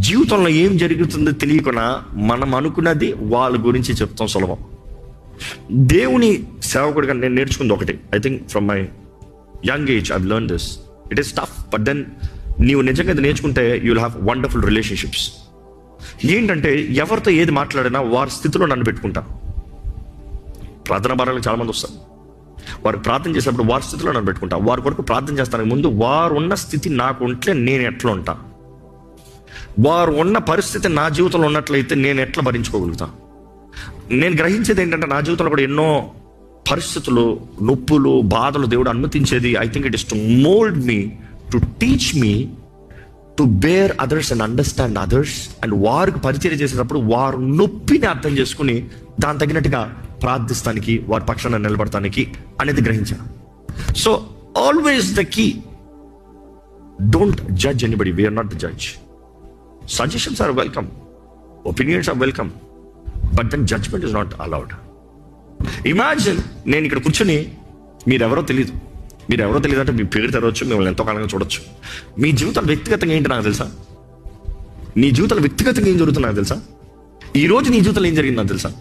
జీవితంలో ఏం జరుగుతుందో తెలియకుండా మనం అనుకున్నది వాళ్ళ గురించి చెప్తాం సులభం. దేవుని సేవకుడిగా నేను నేర్చుకుంది ఒకటి, I think from my young age I learn this. It is tough, but then నీవు నిజంగా ఇది నేర్చుకుంటే you will have wonderful relationships. ఏంటంటే ఎవరితో ఏది మాట్లాడినా వారి స్థితిలో నన్ను పెట్టుకుంటా. ప్రార్థన భారాలకు చాలా మంది వస్తారు, వారు ప్రార్థన చేసేటప్పుడు వారి స్థితిలో నన్ను పెట్టుకుంటా. వారి కొరకు ప్రార్థన చేస్తానికి ముందు వారు ఉన్న స్థితి నాకు ఉంటే నేను ఎట్లా ఉంటా, వారు ఉన్న పరిస్థితి నా జీవితంలో ఉన్నట్లయితే నేను ఎట్లా భరించుకోగలుగుతా. నేను గ్రహించేది ఏంటంటే నా జీవితంలో కూడా ఎన్నో పరిస్థితులు, నొప్పులు, బాధలు దేవుడు అనుమతించేది. I think it is to mould me, to teach me to bear others and understand others. And వారికి పరిచయం చేసేటప్పుడు వారు నొప్పిని అర్థం చేసుకుని దాని తగినట్టుగా ప్రార్థిస్తానికి, వారి పక్షాన నిలబడటానికి అనేది గ్రహించాను. So always the key, don't judge anybody, we are not the judge. Suggestions are welcome, opinions are welcome, but then judgement is not allowed. Imagine నేను ఇక్కడ కూర్చొని మీరెవరో తెలియదు అంటే మీ పేరు తెరవచ్చు, మిమ్మల్ని ఎంతో కాలంగా చూడొచ్చు. మీ జీవితాలు వ్యక్తిగతంగా ఏంటి నాకు తెలుసా? నీ జీవితాలు వ్యక్తిగతంగా ఏం జరుగుతుంది నాకు తెలుసా? ఈ రోజు నీ జీవితంలో ఏం జరిగింది నాకు తెలుసా?